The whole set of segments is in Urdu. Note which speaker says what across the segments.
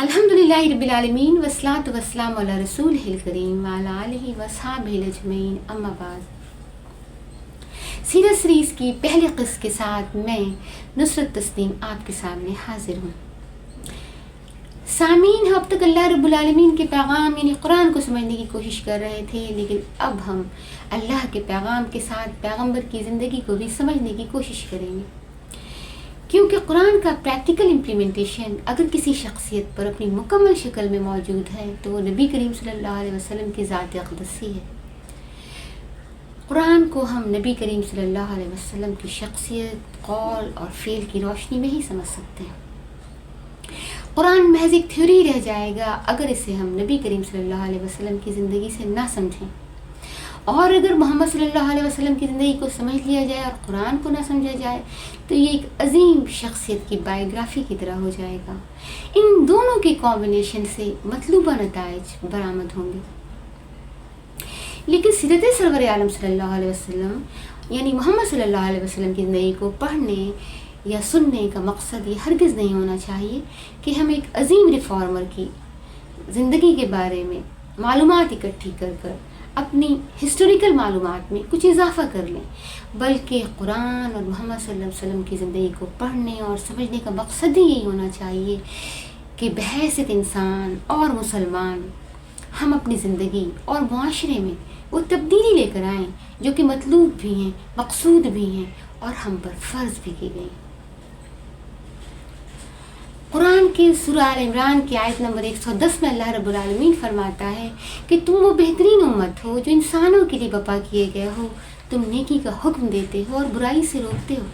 Speaker 1: الحمدللہ رب العالمین والصلاۃ والسلام علی رسولہ الکریم وعلی آلہ وصحبہ اجمعین، اما بعد۔ سیرت سیریز کی پہلی قسط کے ساتھ میں نصرت تسنیم آپ کے سامنے حاضر ہوں۔ سامعین، اب تک اللہ رب العالمین کے پیغام یعنی قرآن کو سمجھنے کی کوشش کر رہے تھے، لیکن اب ہم اللہ کے پیغام کے ساتھ پیغمبر کی زندگی کو بھی سمجھنے کی کوشش کریں گے، کیونکہ قرآن کا پریکٹیکل امپلیمنٹیشن اگر کسی شخصیت پر اپنی مکمل شکل میں موجود ہے تو وہ نبی کریم صلی اللہ علیہ وسلم کی ذات اقدس ہے۔ قرآن کو ہم نبی کریم صلی اللہ علیہ وسلم کی شخصیت، قول اور فعل کی روشنی میں ہی سمجھ سکتے ہیں۔ قرآن محض ایک تھیوری رہ جائے گا اگر اسے ہم نبی کریم صلی اللہ علیہ وسلم کی زندگی سے نہ سمجھیں، اور اگر محمد صلی اللہ علیہ وسلم کی زندگی کو سمجھ لیا جائے اور قرآن کو نہ سمجھا جائے تو یہ ایک عظیم شخصیت کی بائیوگرافی کی طرح ہو جائے گا۔ ان دونوں کی کمبینیشن سے مطلوبہ نتائج برآمد ہوں گے۔ لیکن سیرت سرور عالم صلی اللہ علیہ وسلم یعنی محمد صلی اللہ علیہ وسلم کی زندگی کو پڑھنے یا سننے کا مقصد یہ ہرگز نہیں ہونا چاہیے کہ ہم ایک عظیم ریفارمر کی زندگی کے بارے میں معلومات اکٹھی کر کر اپنی ہسٹوریکل معلومات میں کچھ اضافہ کر لیں، بلکہ قرآن اور محمد صلی اللہ علیہ وسلم کی زندگی کو پڑھنے اور سمجھنے کا مقصد ہی یہی ہونا چاہیے کہ بحیثیت انسان اور مسلمان ہم اپنی زندگی اور معاشرے میں وہ تبدیلی لے کر آئیں جو کہ مطلوب بھی ہیں، مقصود بھی ہیں اور ہم پر فرض بھی کی گئی۔ قرآن کے سورہ آل عمران کی آیت نمبر 110 میں اللہ رب العالمین فرماتا ہے کہ تم وہ بہترین امت ہو جو انسانوں کے لیے بپا کیے گئے ہو، تم نیکی کا حکم دیتے ہو اور برائی سے روکتے ہو۔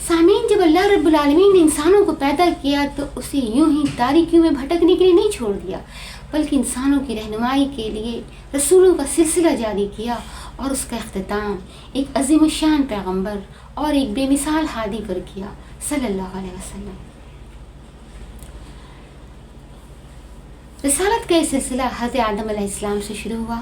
Speaker 1: سامعین، جب اللہ رب العالمین نے انسانوں کو پیدا کیا تو اسے یوں ہی تاریکیوں میں بھٹکنے کے لیے نہیں چھوڑ دیا، بلکہ انسانوں کی رہنمائی کے لیے رسولوں کا سلسلہ جاری کیا، اور اس کا اختتام ایک عظیم الشان پیغمبر اور ایک بے مثال ہادی پر کیا صلی اللہ علیہ وسلم۔ رسالت کا یہ سلسلہ حضرت آدم علیہ السلام سے شروع ہوا۔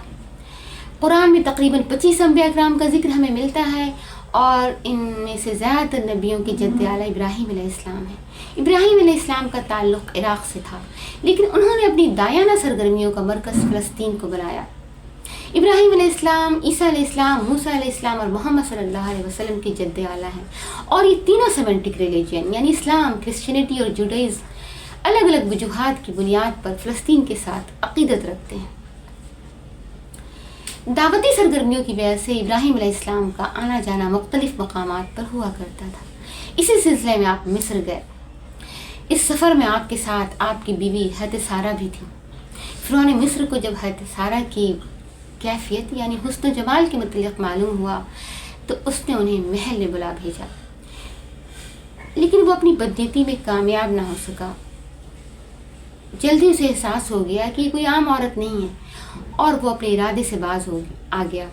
Speaker 1: قرآن میں تقریباً 25 انبیاء کرام کا ذکر ہمیں ملتا ہے، اور ان میں سے زیادہ تر نبیوں کے جد اعلیٰ ابراہیم علیہ السلام ہے۔ ابراہیم علیہ السلام کا تعلق عراق سے تھا، لیکن انہوں نے اپنی دایانہ سرگرمیوں کا مرکز فلسطین کو بنایا۔ ابراہیم علیہ السلام، عیسیٰ علیہ السلام، موسیٰ علیہ السلام اور محمد صلی اللہ علیہ وسلم کے جد اعلیٰ ہیں، اور یہ تینوں سیمنٹک ریلیجن یعنی اسلام، کرسچینٹی اور جوڈائزم الگ الگ وجوہات کی بنیاد پر فلسطین کے ساتھ عقیدت رکھتے ہیں۔ دعوتی سرگرمیوں کی وجہ سے ابراہیم علیہ السلام کا آنا جانا مختلف مقامات پر ہوا کرتا تھا۔ اسی سلسلے میں آپ مصر گئے۔ اس سفر میں آپ کے ساتھ آپ کی بیوی حضرت سارہ بھی تھی۔ فرعون مصر کو جب حضرت سارہ کی کیفیت یعنی حسن و جمال کے متعلق معلوم ہوا تو اس نے انہیں محل میں بلا بھیجا، لیکن وہ اپنی بدنیتی میں کامیاب نہ ہو سکا۔ جلدی اسے احساس ہو گیا کہ یہ کوئی عام عورت نہیں ہے، اور وہ اپنے ارادے سے باز آ گیا۔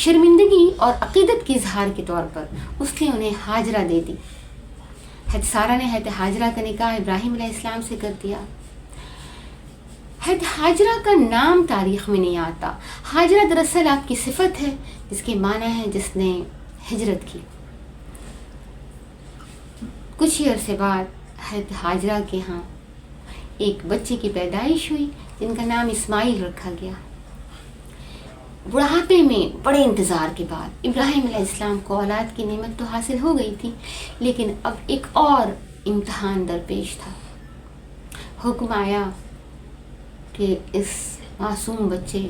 Speaker 1: شرمندگی اور عقیدت کے اظہار کے طور پر اس نے انہیں ہاجرہ دے دی۔ حضرت سارہ نے حضرت ہاجرہ کا نکاح ابراہیم علیہ السلام سے کر دیا۔ حضرت ہاجرہ کا نام تاریخ میں نہیں آتا۔ ہاجرہ دراصل آپ کی صفت ہے جس کے معنی ہے جس نے ہجرت کی۔ کچھ ہی عرصے بعد حضرت ہاجرہ کے ہاں ایک بچے کی پیدائش ہوئی جن کا نام اسماعیل رکھا گیا۔ بڑھاپے میں بڑے انتظار کے بعد ابراہیم علیہ السلام کو اولاد کی نعمت تو حاصل ہو گئی تھی، لیکن اب ایک اور امتحان درپیش تھا۔ حکم آیا کہ اس معصوم بچے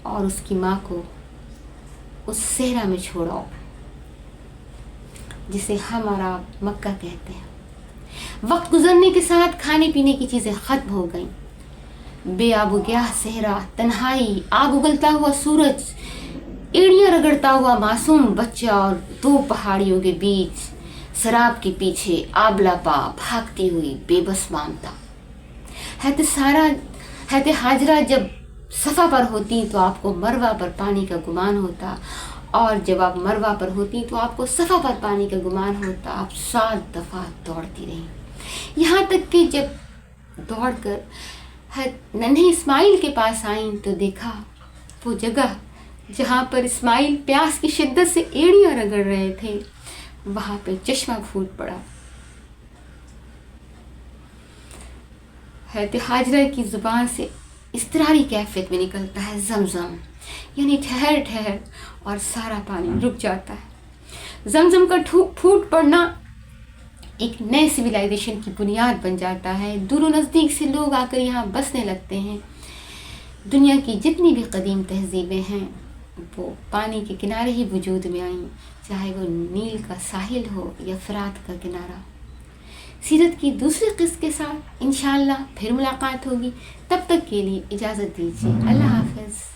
Speaker 1: اور اس کی ماں کو اس صحرا میں چھوڑاؤ جسے ہم اور آپ مکہ کہتے ہیں۔ وقت گزرنے کے ساتھ کھانے پینے کی چیزیں ختم ہو گئیں۔ بے آب و گیاہ صحرا، تنہائی، آگ اگلتا ہوا سورج، ایڑیاں رگڑتا ہوا معصوم بچہ، اور دو پہاڑیوں کے بیچ سراب کے پیچھے آبلا پا بھاگتی ہوئی بے بس مامتا۔ حضرت ہاجرہ جب صفا پر ہوتی تو آپ کو مروہ پر پانی کا گمان ہوتا، اور جب آپ مروہ پر ہوتی تو آپ کو صفا پر پانی کا گمان ہوتا۔ آپ 7 دفعہ دوڑتی رہیں، یہاں تک کہ جب دوڑ کر ننھے اسماعیل کے پاس آئیں تو دیکھا وہ جگہ جہاں پر اسماعیل پیاس کی شدت سے ایڑیاں رگڑ رہے تھے، وہاں پہ چشمہ پھوٹ پڑا۔ حضرت حاجرہ کی زبان سے اضطراری کیفیت میں نکلتا ہے زمزم، یعنی ٹھہر ٹھہر، اور سارا پانی رک جاتا ہے۔ زمزم کا پھوٹ پڑنا ایک نئے سویلائزیشن کی بنیاد بن جاتا ہے۔ دور و نزدیک سے لوگ آ کر یہاں بسنے لگتے ہیں۔ دنیا کی جتنی بھی قدیم تہذیبیں ہیں وہ پانی کے کنارے ہی وجود میں آئیں، چاہے وہ نیل کا ساحل ہو یا فرات کا کنارہ۔ سیرت کی دوسری قسط کے ساتھ انشاءاللہ پھر ملاقات ہوگی، تب تک کے لیے اجازت دیجیے، اللہ حافظ۔